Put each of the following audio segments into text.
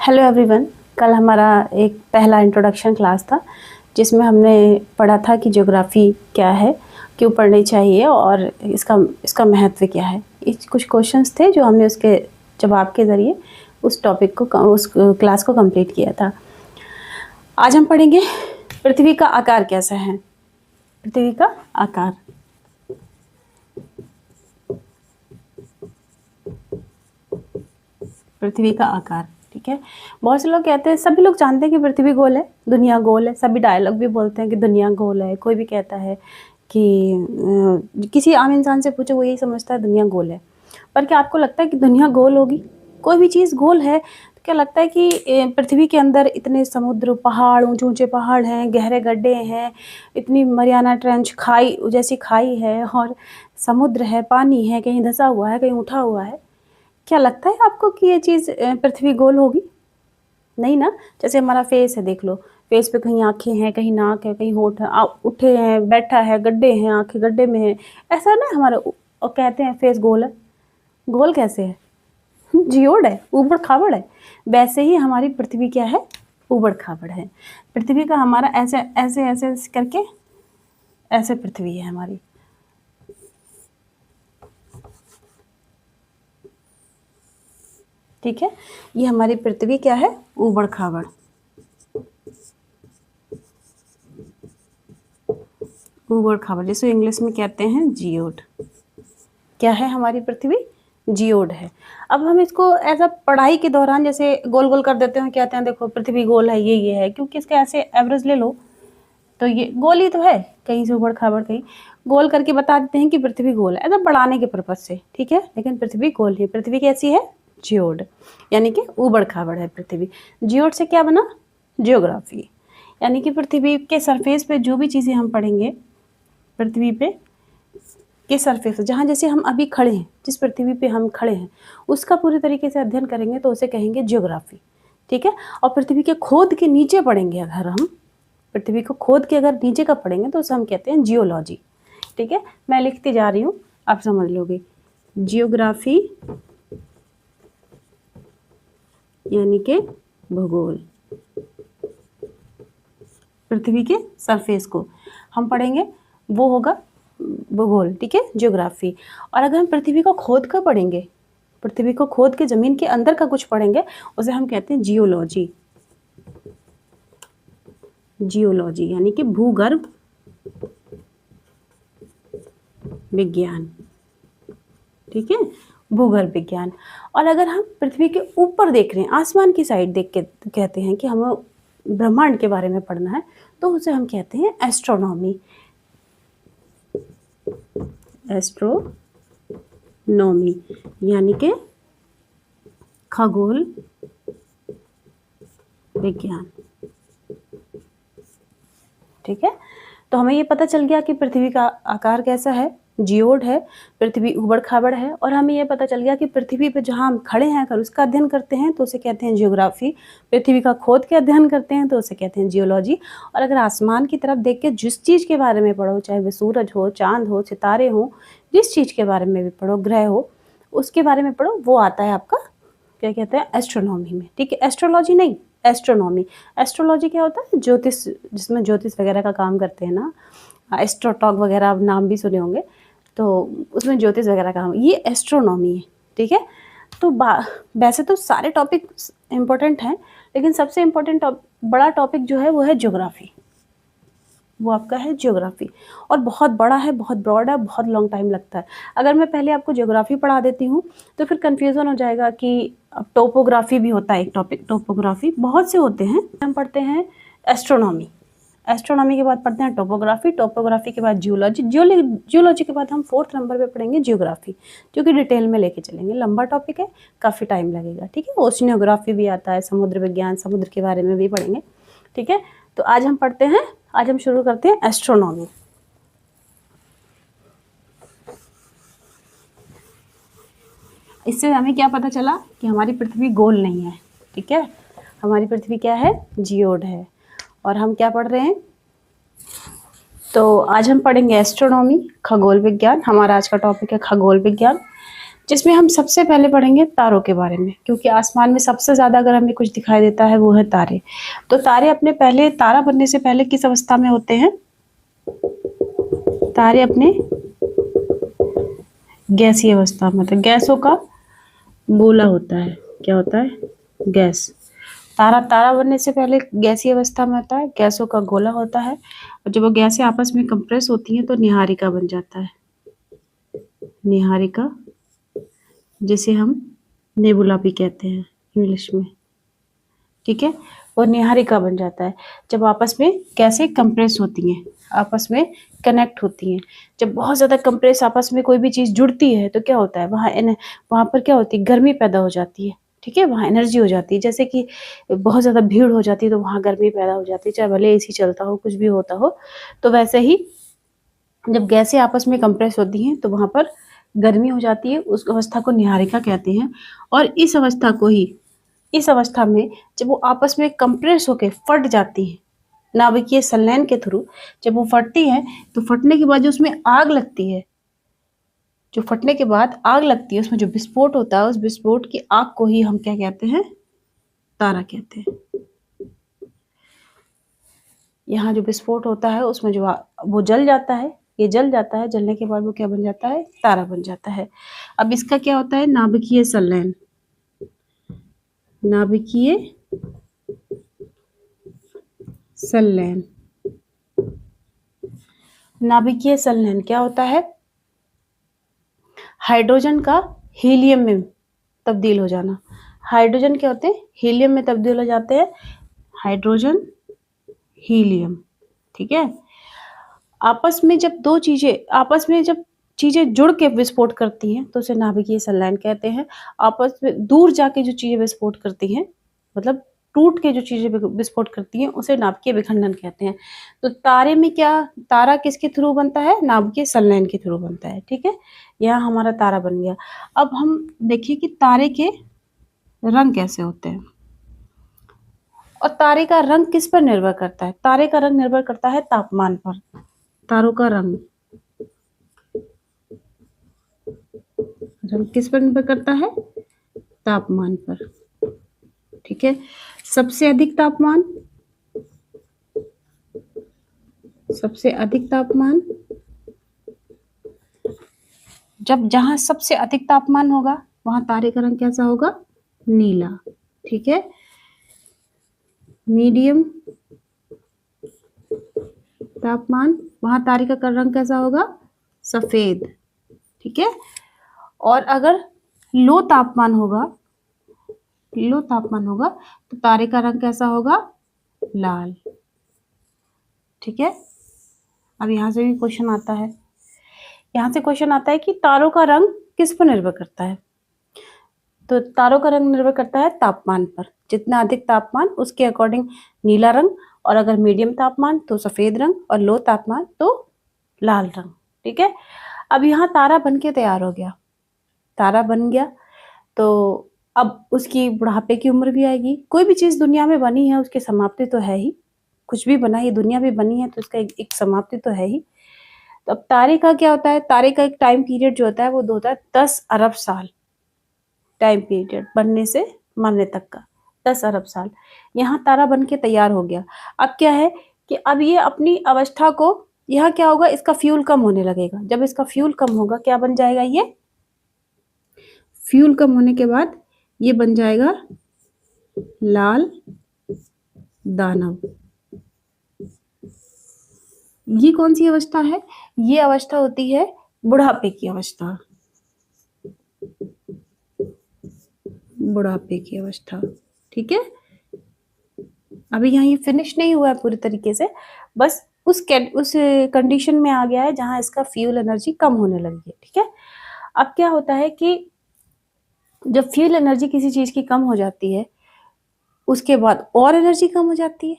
Hello everyone. कल हमारा एक पहला इंट्रोडक्शन क्लास था जिसमें हमने पढ़ा था कि ज्योग्राफी क्या है, क्यों पढ़नी चाहिए और इसका महत्व क्या है। कुछ क्वेश्चंस थे जो हमने उसके जवाब के ज़रिए उस टॉपिक को उस क्लास को कंप्लीट किया था। आज हम पढ़ेंगे पृथ्वी का आकार कैसा है। पृथ्वी का आकार, पृथ्वी का आकार, ठीक है। बहुत से लोग कहते हैं, सभी लोग जानते हैं कि पृथ्वी गोल है, दुनिया गोल है। सभी डायलॉग भी बोलते हैं कि दुनिया गोल है। कोई भी कहता है कि किसी आम इंसान से पूछो वो यही समझता है दुनिया गोल है। पर क्या आपको लगता है कि दुनिया गोल होगी? कोई भी चीज़ गोल है तो क्या लगता है कि पृथ्वी के अंदर इतने समुद्र, पहाड़, ऊंचे ऊंचे पहाड़ हैं, गहरे गड्ढे हैं, इतनी मरियाना ट्रेंच खाई जैसी खाई है और समुद्र है, पानी है, कहीं धंसा हुआ है, कहीं उठा हुआ है। क्या लगता है आपको कि ये चीज़ पृथ्वी गोल होगी? नहीं ना। जैसे हमारा फेस है, देख लो, फेस पे कहीं आँखें हैं, कहीं नाक है, कहीं होंठ है, उठे हैं, बैठा है, गड्ढे हैं, आँखें गड्ढे में है, ऐसा ना हमारा। और कहते हैं फेस गोल है। गोल कैसे है? जियोड है, ऊबड़ खाबड़ है। वैसे ही हमारी पृथ्वी क्या है? ऊबड़ खाबड़ है। पृथ्वी का हमारा ऐसे ऐसे ऐसे करके ऐसे पृथ्वी है हमारी। ठीक है, ये हमारी पृथ्वी क्या है? ऊबड़ खाबड़। ऊबड़ खाबड़, जिसे इंग्लिश में कहते हैं जियोड। क्या है हमारी पृथ्वी? जियोड है। अब हम इसको ऐसा पढ़ाई के दौरान जैसे गोल गोल कर देते हैं, कहते हैं देखो पृथ्वी गोल है, ये है, क्योंकि इसका ऐसे एवरेज ले लो तो ये गोल ही तो है, कहीं से ऊबड़ खाबड़, कहीं गोल करके बता देते हैं कि पृथ्वी गोल है, ऐसा बढ़ाने के पर्पज से, ठीक है। लेकिन पृथ्वी गोल है। पृथ्वी कैसी है? जियोड, यानी कि ऊबड़ खाबड़ है पृथ्वी। जियोड से क्या बना? जियोग्राफी। यानी कि पृथ्वी के सरफेस पे जो भी चीज़ें हम पढ़ेंगे, पृथ्वी पे के सरफेस, जहाँ जैसे हम अभी खड़े हैं, जिस पृथ्वी पे हम खड़े हैं, उसका पूरी तरीके से अध्ययन करेंगे तो उसे कहेंगे जियोग्राफी, ठीक है। और पृथ्वी के खोद के नीचे पढ़ेंगे, अगर हम पृथ्वी को खोद के अगर नीचे का पढ़ेंगे तो उसे हम कहते हैं जियोलॉजी, ठीक है। मैं लिखती जा रही हूँ, आप समझ लोगे। जियोग्राफी यानी कि भूगोल। पृथ्वी के सरफेस को हम पढ़ेंगे, वो होगा भूगोल, ठीक है, जियोग्राफी। और अगर हम पृथ्वी को खोद कर पढ़ेंगे, पृथ्वी को खोद के जमीन के अंदर का कुछ पढ़ेंगे, उसे हम कहते हैं जियोलॉजी। जियोलॉजी यानी कि भूगर्भ विज्ञान, ठीक है, भूगर्भ विज्ञान। और अगर हम पृथ्वी के ऊपर देख रहे हैं, आसमान की साइड देख के कहते हैं कि हमें ब्रह्मांड के बारे में पढ़ना है, तो उसे हम कहते हैं एस्ट्रोनॉमी। एस्ट्रोनॉमी यानी कि खगोल विज्ञान, ठीक है। तो हमें ये पता चल गया कि पृथ्वी का आकार कैसा है, जियोड है, पृथ्वी ऊबड़ खाबड़ है। और हमें ये पता चल गया कि पृथ्वी पे जहाँ हम खड़े हैं अगर उसका अध्ययन करते हैं तो उसे कहते हैं जियोग्राफी। पृथ्वी का खोद के अध्ययन करते हैं तो उसे कहते हैं जियोलॉजी। और अगर आसमान की तरफ देख के जिस चीज़ के बारे में पढ़ो, चाहे वह सूरज हो, चांद हो, सितारे हो, जिस चीज़ के बारे में भी पढ़ो, ग्रह हो, उसके बारे में पढ़ो, वो आता है आपका क्या कहते हैं? एस्ट्रोनॉमी में, ठीक है। एस्ट्रोलॉजी नहीं, एस्ट्रोनॉमी। एस्ट्रोलॉजी क्या होता है? ज्योतिष, जिसमें ज्योतिष वगैरह का काम करते हैं ना, एस्ट्रोटॉक वगैरह आप नाम भी सुने होंगे, तो उसमें ज्योतिष वगैरह का काम, ये एस्ट्रोनॉमी है, ठीक है। तो वैसे तो सारे टॉपिक इम्पोर्टेंट हैं, लेकिन सबसे इम्पोर्टेंट बड़ा टॉपिक जो है वो है ज्योग्राफी। वो आपका है ज्योग्राफी। और बहुत बड़ा है, बहुत ब्रॉड है, बहुत लॉन्ग टाइम लगता है। अगर मैं पहले आपको ज्योग्राफी पढ़ा देती हूँ तो फिर कन्फ्यूज़न हो जाएगा कि अब टोपोग्राफी भी होता है एक टॉपिक। टोपोग्राफी बहुत से होते हैं। हम पढ़ते हैं एस्ट्रोनॉमी, एस्ट्रोनॉमी के बाद पढ़ते हैं टोपोग्राफी, टोपोग्राफी के बाद जियोलॉजी, जियोलॉजी के बाद हम 4th नंबर पे पढ़ेंगे जियोग्राफी, जो कि डिटेल में लेके चलेंगे। लंबा टॉपिक है, काफ़ी टाइम लगेगा, ठीक है। ओशिनियोग्राफी भी आता है, समुद्र विज्ञान, समुद्र के बारे में भी पढ़ेंगे, ठीक है। तो आज हम पढ़ते हैं, आज हम शुरू करते हैं एस्ट्रोनॉमी। इससे हमें क्या पता चला कि हमारी पृथ्वी गोल नहीं है, ठीक है। हमारी पृथ्वी क्या है? जियोड है। और हम क्या पढ़ रहे हैं? तो आज हम पढ़ेंगे एस्ट्रोनॉमी, खगोल विज्ञान। हमारा आज का टॉपिक है खगोल विज्ञान। जिसमें हम सबसे पहले पढ़ेंगे तारों के बारे में, क्योंकि आसमान में सबसे ज़्यादा अगर हमें कुछ दिखाई देता है वो है तारे। तो तारे अपने पहले, तारा बनने से पहले किस अवस्था में होते हैं? तारे अपने गैसीय अवस्था में, मतलब गैसों का गोला होता है। क्या होता है? गैस। तारा बनने से पहले गैसीय अवस्था में होता है, गैसों का गोला होता है, और जब वो गैसें आपस में कंप्रेस होती हैं तो निहारिका बन जाता है। निहारिका, जिसे हम नेबुला भी कहते हैं इंग्लिश में, ठीक है, वो निहारिका बन जाता है जब आपस में कैसे कंप्रेस होती हैं, आपस में कनेक्ट होती हैं। जब बहुत ज़्यादा कंप्रेस आपस में कोई भी चीज़ जुड़ती है तो क्या होता है, वहाँ पर क्या होती है, गर्मी पैदा हो जाती है, ठीक है, वहाँ एनर्जी हो जाती है। जैसे कि बहुत ज़्यादा भीड़ हो जाती है तो वहाँ गर्मी पैदा हो जाती है, चाहे भले एसी चलता हो, कुछ भी होता हो। तो वैसे ही जब गैसें आपस में कंप्रेस होती हैं तो वहाँ पर गर्मी हो जाती है, उस अवस्था को निहारिका कहते हैं। और इस अवस्था में जब वो आपस में कंप्रेस होकर फट जाती हैं नाभिकीय संलयन के थ्रू, जब वो फटती हैं तो फटने के बाद जो उसमें आग लगती है, जो फटने के बाद आग लगती है, उसमें जो विस्फोट होता है, उस विस्फोट की आग को ही हम क्या कहते हैं? तारा कहते हैं। यहाँ जो विस्फोट होता है उसमें जो वो जल जाता है, ये जल जाता है, जलने के बाद वो क्या बन जाता है? तारा बन जाता है। अब इसका क्या होता है? नाभिकीय संलयन। नाभिकीय संलयन। नाभिकीय संलयन क्या होता है? हाइड्रोजन का हीलियम में तब्दील हो जाना। हाइड्रोजन क्या होते हैं? हीलियम में तब्दील हो जाते हैं। हाइड्रोजन, हीलियम, ठीक है। आपस में जब चीजें जुड़ के विस्फोट करती हैं तो उसे नाभिकीय संलयन कहते हैं। आपस में दूर जाके जो चीजें विस्फोट करती हैं, मतलब टूट के जो चीजें विस्फोट करती हैं, उसे नाभिकीय विखंडन कहते हैं। तो तारे में क्या, तारा किसके थ्रू बनता है? नाभिकीय संलयन के थ्रू बनता है, ठीक है। यहाँ हमारा तारा बन गया। अब हम देखिए कि तारे के रंग कैसे होते हैं, और तारे का रंग किस पर निर्भर करता है? तारे का रंग निर्भर करता है तापमान पर। तारों का रंग किस पर निर्भर करता है? तापमान पर, ठीक है। सबसे अधिक तापमान जहां सबसे अधिक तापमान होगा वहां तारे का रंग कैसा होगा? नीला, ठीक है। मीडियम तापमान, वहां तारे का रंग कैसा होगा? सफेद, ठीक है। और अगर लो तापमान होगा तो तारे का रंग कैसा होगा? लाल, ठीक है। अब यहाँ से भी क्वेश्चन आता है कि तारों का रंग किस पर निर्भर करता है? तो तारों का रंग निर्भर करता है तापमान पर। जितना अधिक तापमान उसके अकॉर्डिंग नीला रंग, और अगर मीडियम तापमान तो सफेद रंग, और लो तापमान तो लाल रंग, ठीक है। अब यहाँ तारा बन के तैयार हो गया, तारा बन गया तो अब उसकी बुढ़ापे की उम्र भी आएगी। कोई भी चीज़ दुनिया में बनी है उसकी समाप्ति तो है ही, कुछ भी बना, ये दुनिया भी बनी है तो उसका एक समाप्ति तो है ही। तो अब तारे का क्या होता है? तारे का एक टाइम पीरियड जो होता है वो होता है 10 अरब साल। टाइम पीरियड बनने से मरने तक का 10 अरब साल। यहाँ तारा बन के तैयार हो गया। अब क्या है कि अब ये अपनी अवस्था को, यहाँ क्या होगा, इसका फ्यूल कम होने लगेगा। जब इसका फ्यूल कम होगा क्या बन जाएगा? ये फ्यूल कम होने के बाद ये बन जाएगा लाल दानव। ये कौन सी अवस्था है? ये अवस्था होती है बुढ़ापे की अवस्था। बुढ़ापे की अवस्था, ठीक है। अभी यहाँ ये फिनिश नहीं हुआ है पूरी तरीके से, बस उस कंडीशन में आ गया है जहां इसका फ्यूल एनर्जी कम होने लगी है, ठीक है। अब क्या होता है कि जब फ्यूल एनर्जी किसी चीज की कम हो जाती है उसके बाद और एनर्जी कम हो जाती है,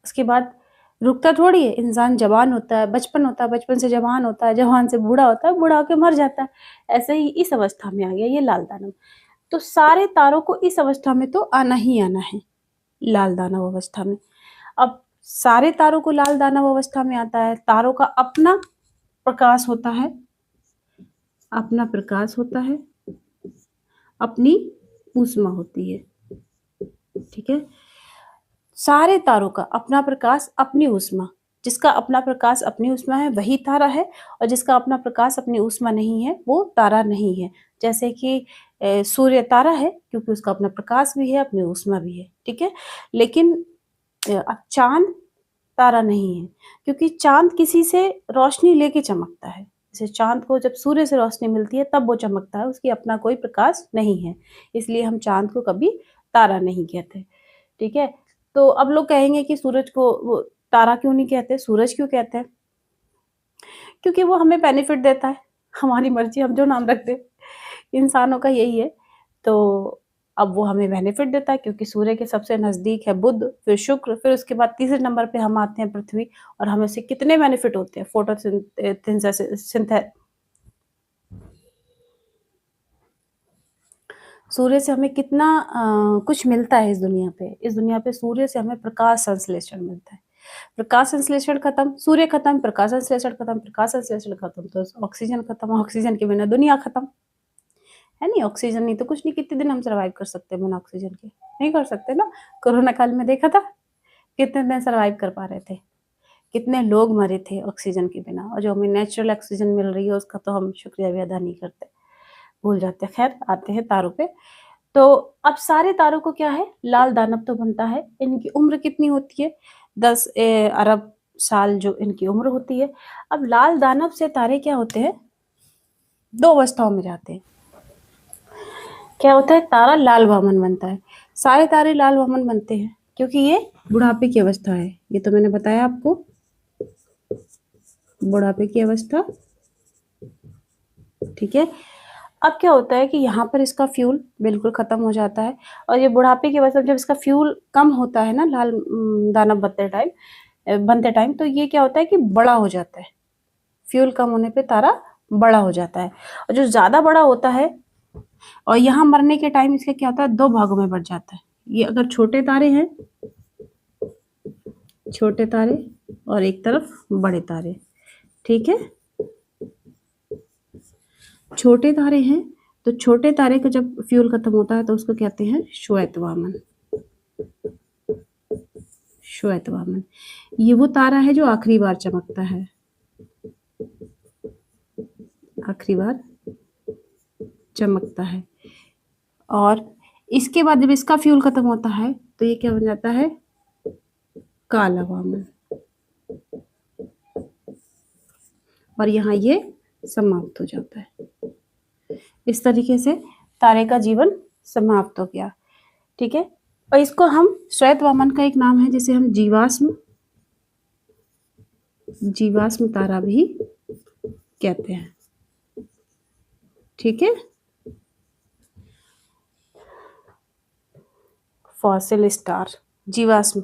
उसके बाद रुकता थोड़ी है। इंसान जवान होता है, बचपन होता है, बचपन से जवान होता है, जवान से बूढ़ा होता है, बूढ़ा होकर मर जाता है। ऐसे ही इस अवस्था में आ गया ये लाल दानव। तो सारे तारों को इस अवस्था में तो आना ही आना है, लाल दानव अवस्था में। अब सारे तारों को लाल दानव अवस्था में आता है। तारों का अपना प्रकाश होता है, अपनी ऊष्मा होती है। ठीक है, सारे तारों का अपना प्रकाश अपनी ऊष्मा, जिसका अपना प्रकाश अपनी ऊष्मा है वही तारा है, और जिसका अपना प्रकाश अपनी ऊष्मा नहीं है वो तारा नहीं है। जैसे कि सूर्य तारा है क्योंकि उसका अपना प्रकाश भी है, अपनी ऊष्मा भी है। ठीक है, लेकिन अब चांद तारा नहीं है, क्योंकि चांद किसी से रोशनी लेके चमकता है। जैसे चांद को जब सूर्य से रोशनी मिलती है तब वो चमकता है, उसकी अपना कोई प्रकाश नहीं है, इसलिए हम चांद को कभी तारा नहीं कहते। ठीक है, तो अब लोग कहेंगे कि सूरज को वो तारा क्यों नहीं कहते, सूरज क्यों कहते हैं? क्योंकि वो हमें बेनिफिट देता है, हमारी मर्जी हम जो नाम रख दें, इंसानों का यही है। तो अब वो हमें बेनिफिट देता है क्योंकि सूर्य के सबसे नज़दीक है बुध, फिर शुक्र, फिर उसके बाद तीसरे नंबर पे हम आते हैं पृथ्वी, और हमें उससे कितने बेनिफिट होते हैं, सूर्य से हमें कितना कुछ मिलता है इस दुनिया पे सूर्य से हमें प्रकाश संश्लेषण मिलता है। प्रकाश संश्लेषण खत्म, सूर्य खत्म, प्रकाश संश्लेषण खत्म, प्रकाश संश्लेषण खत्म, तो ऑक्सीजन खत्म, ऑक्सीजन के बिना दुनिया खत्म। है नहीं, ऑक्सीजन नहीं तो कुछ नहीं। कितने दिन हम सर्वाइव कर सकते हैं बिना ऑक्सीजन के? नहीं कर सकते ना। कोरोना काल में देखा था कितने दिन सर्वाइव कर पा रहे थे, कितने लोग मरे थे ऑक्सीजन के बिना, और जो हमें नेचुरल ऑक्सीजन मिल रही है उसका तो हम शुक्रिया भी अदा नहीं करते, भूल जाते हैं। खैर, आते हैं तारों पे। तो अब सारे तारों को क्या है, लाल दानव तो बनता है। इनकी उम्र कितनी होती है? 10 अरब साल जो इनकी उम्र होती है। अब लाल दानव से तारे क्या होते हैं, दो अवस्थाओं में जाते हैं। क्या होता है, तारा लाल वामन बनता है। सारे तारे लाल वामन बनते हैं क्योंकि ये बुढ़ापे की अवस्था है। ये तो मैंने बताया आपको, बुढ़ापे की अवस्था। ठीक है, अब क्या होता है कि यहाँ पर इसका फ्यूल बिल्कुल खत्म हो जाता है, और ये बुढ़ापे की वजह से जब इसका फ्यूल कम होता है ना, लाल दानव बनते टाइम, तो ये क्या होता है कि बड़ा हो जाता है। फ्यूल कम होने पे तारा बड़ा हो जाता है, और जो ज्यादा बड़ा होता है, और यहाँ मरने के टाइम इसका क्या होता है, दो भागों में बढ़ जाता है। ये अगर छोटे तारे हैं, छोटे तारे, और एक तरफ बड़े तारे। ठीक है, छोटे तारे हैं तो छोटे तारे का जब फ्यूल खत्म होता है तो उसको कहते हैं श्वेत वामन। श्वेत वामन ये वो तारा है जो आखिरी बार चमकता है, आखिरी बार चमकता है। और इसके बाद जब इसका फ्यूल खत्म होता है तो ये क्या बन जाता है, काला वामन, और यहाँ ये समाप्त हो जाता है। इस तरीके से तारे का जीवन समाप्त हो गया। ठीक है, और इसको हम श्वेत वामन का एक नाम है जिसे हम जीवाश्म तारा भी कहते हैं। ठीक है, फॉसिल स्टार, जीवाश्म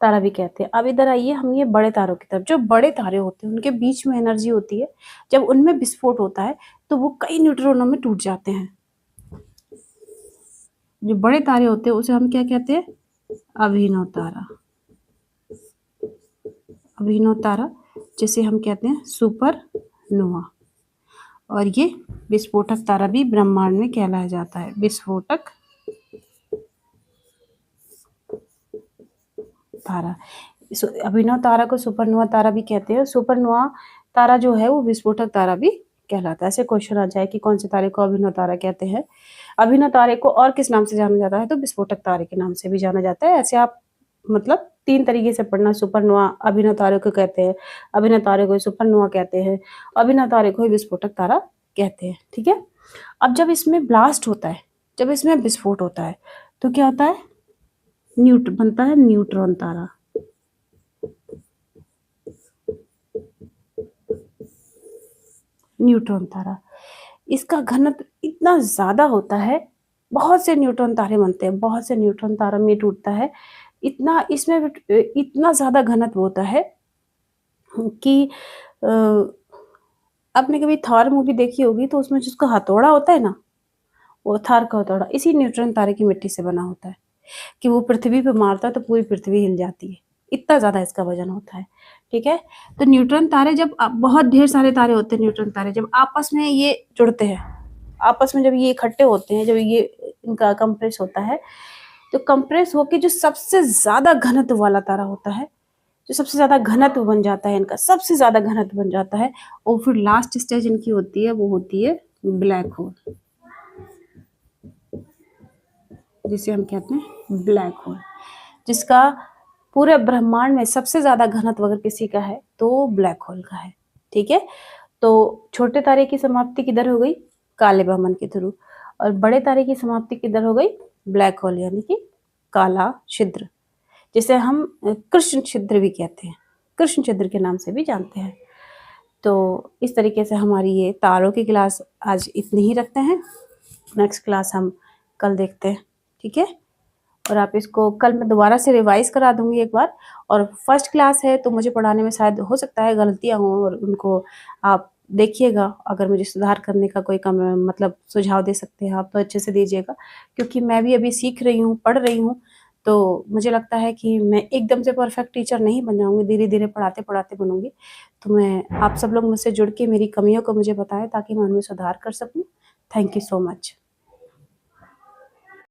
तारा भी कहते हैं। अब इधर आइए, हम ये बड़े तारों की तरफ। जो बड़े तारे होते हैं उनके बीच में एनर्जी होती है, जब उनमें विस्फोट होता है तो वो कई न्यूट्रॉनों में टूट जाते हैं। जो बड़े तारे होते हैं उसे हम क्या कहते हैं, अभिनव तारा। अभिनव तारा जिसे हम कहते हैं सुपरनोवा, और ये विस्फोटक तारा भी ब्रह्मांड में कहलाया जाता है, विस्फोटक तारा। अभिनव तारा को सुपरनोवा तारा भी कहते हैं। सुपरनोवा तारा जो है वो विस्फोटक तारा भी कहलाता है। ऐसे क्वेश्चन आ जाए कि कौन से तारे को अभिनव तारा कहते हैं। अभिनव तारे को और किस नाम से जाना जाता है, तो विस्फोटक तारे के नाम से भी जाना जाता है। ऐसे आप मतलब 3 तरीके से पढ़ना, सुपरनोवा अभिनव तारे को कहते हैं, अभिनव तारे को सुपरनोवा कहते हैं, अभिनव तारे को विस्फोटक तारा कहते हैं। ठीक है, अब जब इसमें ब्लास्ट होता है, जब इसमें विस्फोट होता है तो क्या होता है, बनता है न्यूट्रॉन तारा। न्यूट्रॉन तारा, इसका घनत्व इतना ज्यादा होता है, बहुत से न्यूट्रॉन तारे बनते हैं, बहुत से न्यूट्रॉन तारा में टूटता है। इतना इसमें इतना ज्यादा घनत्व होता है कि आपने कभी थॉर मूवी देखी होगी तो उसमें जिसका हथौड़ा होता है ना, वो थार का हथौड़ा इसी न्यूट्रॉन तारे की मिट्टी से बना होता है, कि वो पृथ्वी पे मारता है तो पूरी पृथ्वी हिल जाती है, इतना ज़्यादा इसका वजन होता है। ठीक है, तो न्यूट्रॉन तारे जब बहुत ढेर सारे तारे होते हैं, न्यूट्रॉन तारे जब आपस में ये जुड़ते हैं, आपस में जब ये इकट्ठे होते हैं, जब ये इनका कंप्रेस होता है, तो कंप्रेस होके जो सबसे ज़्यादा घनत्व वाला तारा होता है, जो सबसे ज़्यादा घनत्व बन जाता है इनका, सबसे ज़्यादा घनत्व बन जाता है, और फिर लास्ट स्टेज इनकी होती है, वो होती है ब्लैक होल, जिसे हम कहते हैं ब्लैक होल, जिसका पूरे ब्रह्मांड में सबसे ज़्यादा घनत्व अगर किसी का है तो ब्लैक होल का है। ठीक है, तो छोटे तारे की समाप्ति किधर हो गई? काले ब्रह्मंड के थ्रू, और बड़े तारे की समाप्ति किधर हो गई? ब्लैक होल यानी कि काला छिद्र, जिसे हम कृष्ण छिद्र भी कहते हैं, कृष्ण छिद्र के नाम से भी जानते हैं। तो इस तरीके से हमारी ये तारों की क्लास आज इतनी ही रखते हैं। नेक्स्ट क्लास हम कल देखते हैं, ठीक है। और आप इसको कल मैं दोबारा से रिवाइज करा दूंगी एक बार, और फर्स्ट क्लास है तो मुझे पढ़ाने में शायद हो सकता है गलतियाँ हों, और उनको आप देखिएगा, अगर मुझे सुधार करने का कोई मतलब सुझाव दे सकते हैं आप तो अच्छे से दीजिएगा, क्योंकि मैं भी अभी सीख रही हूँ, पढ़ रही हूँ, तो मुझे लगता है कि मैं एकदम से परफेक्ट टीचर नहीं बन जाऊँगी, धीरे धीरे पढ़ाते पढ़ाते बनूंगी। तो मैं आप सब लोग मुझसे जुड़ के मेरी कमियों को मुझे बताएं ताकि मैं उनमें सुधार कर सकूँ। Thank you so much.